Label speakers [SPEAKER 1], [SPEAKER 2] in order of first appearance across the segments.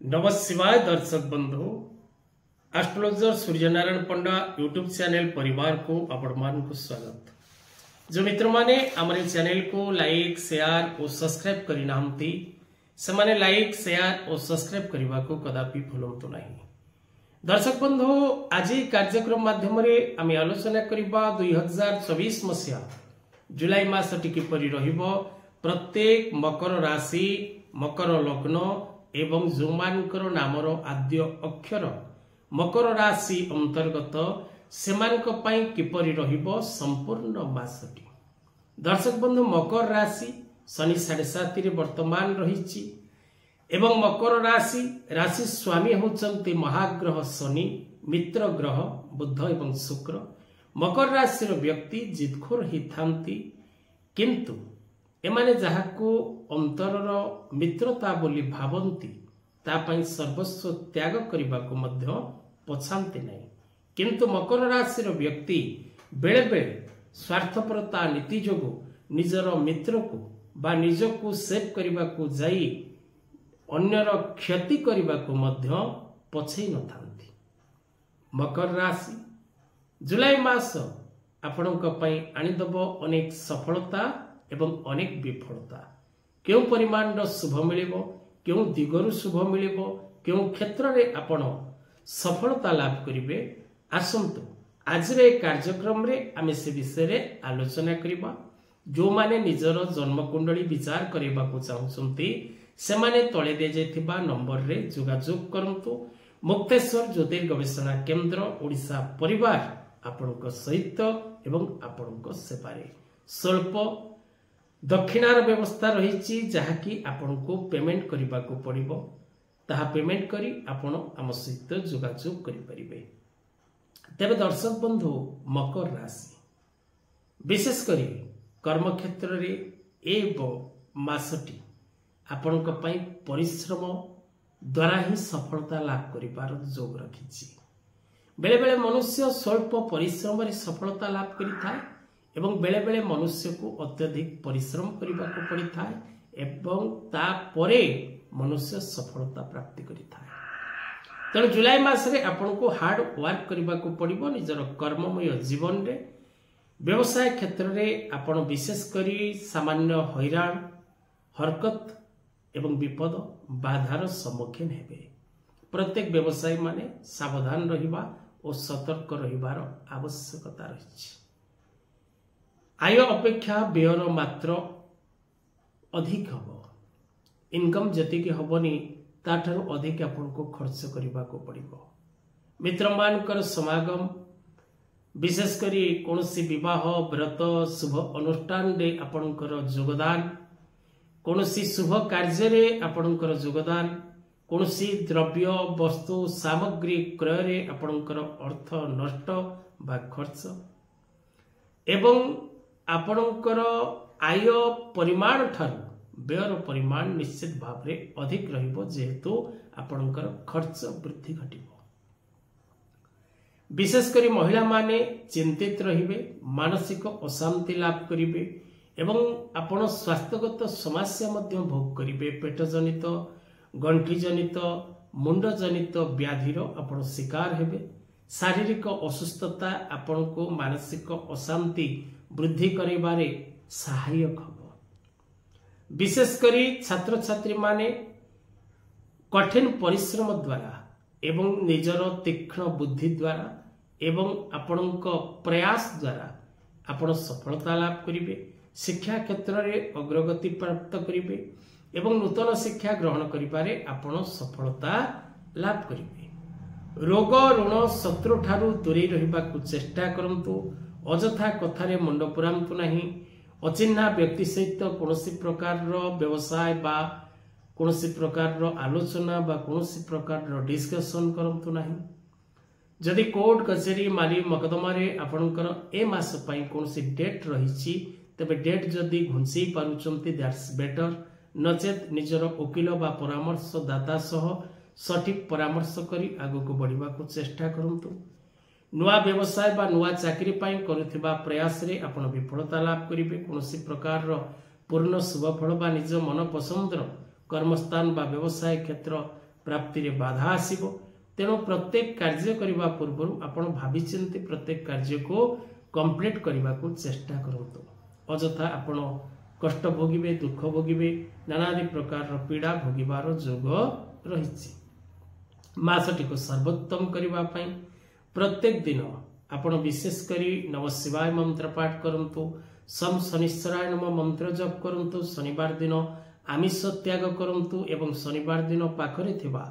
[SPEAKER 1] नमस्कार दर्शक बंधु एस्ट्रोलॉजर सूर्यनारायण पंडा यूट्यूब चैनल परिवार को आपण मान को स्वागत। जो मित्र माने हमारे चैनल को लाइक शेयर और सब्सक्राइब करी नाहंती से लाइक शेयर और सब्सक्राइब करने को कदापि भूलंतु नहीं। दर्शक बंधु आज कार्यक्रम माध्यम आम आलोचना करबा 2024 मसीहा जुलाई मासटी किपरि रहिबो प्रत्येक मकर राशि मकर लग्न एवं जो मानकर नामर आद्य अक्षर मकर राशि अंतर्गत सेमानक पई किपरि रहिबो संपूर्ण मासटी। दर्शक बंधु मकर राशि शनि 7.5 रे वर्तमान रहिछि एवं मकर राशि राशि स्वामी होचंती महाग्रह शनि मित्र ग्रह बुध एवं शुक्र। मकर राशि व्यक्ति जिदखोर ही थांती किंतु एमाने जहाको अंतरर मित्रता बोली भावंती तापाई सर्वस्व त्याग करने को मध्य पछांती नहीं। किंतु मकर राशि व्यक्ति बेले बेले स्वार्थपरता नीति जोगु निजर मित्र को बा निजको सेव करने को जाई अन्यर क्षति करने को मध्य पछई न थांती। मकर राशि जुलाई मास आपणक पई आनिदब अनेक सफलता एवं अनेक विफलता। क्यों परिमाण शुभ मिलिबो क्यों दिगरु शुभ मिलिबो क्यों क्षेत्र रे आपण सफलता लाभ करिवे आसंतु आज रे कार्यक्रम रे आमे से विषय रे आलोचना करिबा। जो माने निजर जन्म कुंडली विचार करबा को चाहुचंती से माने तळे दे जेथिबा नंबर रे जोगाजोग करंतु। मुक्तेश्वर ज्योतिर् गवेषणा केंद्र ओडिशा परिवार आपणक सहित एवं आपणक सेवारे स्वल्प दक्षिणार व्यवस्था रही जहाँकि आपण को पेमेंट करने को पड़ो ताहा पेमेंट करी आपण आम सहित जोगाजोग करें। तेरे दर्शक बंधु मकर राशि विशेष करी कर्म क्षेत्र मासटी आपण परिश्रम द्वारा ही सफलता लाभ कर जोग रखी। बेले बेले मनुष्य स्वल्प परिश्रम सफलता लाभ करिथाय एवं बेले बेले मनुष्य को अत्यधिक परिश्रम करने को पड़ता है एवं तापरे मनुष्य सफलता प्राप्ति करिथाय। तेणु जुलाई मासरे आपन को हार्ड वर्क करने को पड़ो निजर कर्ममय जीवन रे व्यवसाय क्षेत्र रे आपन विशेष करी सामान्य हैरान हरकत एवं विपद बाधार सम्मुखीन हेबे। प्रत्येक व्यवसायी माने सावधान रहिबा और सतर्क रहिबार आवश्यकता रही। आय अपेक्षा व्ययर मात्र अधिक हम इनकम जति हबनी ताठार अधिक आपन को खर्च करने को पड़ो। मित्र मानकर समागम विशेष करी कौनसी विवाह व्रत शुभ अनुष्ठान रे आपनकर योगदान कौनसी शुभ कार्य रे आपनकर योगदान कौनसी द्रव्य वस्तु सामग्री क्रय रे आपनकर अर्थ नष्ट बा खर्च एवं आपणकर आय परिमाण ठारू व्ययर परिमाण निश्चित भाव में अधिक रहिबो जेहेतु आपणकर खर्च वृद्धि घटिबो। विशेष करी महिला माने चिंतित रहिबे मानसिक अशांति लाभ करिवे एवं आपण स्वास्थ्यगत समस्या मध्य भोग करिवे। पेट जनित गंठी जनित मुंड जनित व्याधिर आपण शिकार हेबे। शारीरिक असुस्थता आपण को मानसिक अशांति वृद्धि करिबारे सहायक हब। विशेष करी छात्र छात्री माने कठिन परिश्रम द्वारा एवं निजर तीक्ष्ण बुद्धि द्वारा एवं आपणक प्रयास द्वारा आपण सफलता लाभ करिवे। शिक्षा क्षेत्र रे अग्रगति प्राप्त करिवे एवं नूतन शिक्षा ग्रहण करिबारे आपण सफलता लाभ करिवे। रोग ऋण शत्रु ठारू दूरे रहिबाकु चेष्टा करंतु। अजथा कथारे मुंड पुरांतु नहीं। अचिन्हा व्यक्ति सहित कौनसी प्रकार व्यवसाय बा कौनसी प्रकार आलोचना बा कौनसी प्रकार डिस्कशन करंतु नहीं। जदि कोर्ट कचेरी माली मकदमा रे आपणकर ए मास पई कौनसी डेट रही तबे डेट जदि घुंसी पारुचंती दैट्स बेटर। नचेत निजर वकील बा परामर्शदाता सह सठिक परामर्श करी आगो को बढ़िबा को चेष्टा करंतु। नुआ व्यवसाय बा नुआ चाकरी पाई करुथिबा प्रयास रे आपण विफलता लाभ करिवे। कौनसी प्रकार पूर्ण शुभ फल बा निज मन पसंदर कर्मस्थान बा व्यवसाय क्षेत्र प्राप्ति रे बाधा आसीबो। तेणु प्रत्येक कार्य करने पूर्व आपण भाविचिंती प्रत्येक कार्य को कंप्लीट करने को चेष्टा करंतु। अजथा आपण कष्ट भोगिबे, दुख भोगिबे, नानादि प्रकार पीड़ा भोगिबार जोग रही। मासटी को सर्वोत्तम करने प्रत्येक दिन आपण विशेष करी नमः शिवाय मंत्र पाठ करंतु, सम शनिश्चराय नमः मंत्र जप करंतु, शनिवार दिन आमिष त्याग करंतु एवं शनिवार दिन पाखरे थिबा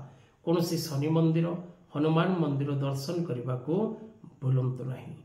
[SPEAKER 1] कोनोसी शनि मंदिर, हनुमान मंदिर दर्शन करने को भूलंतु नहीं।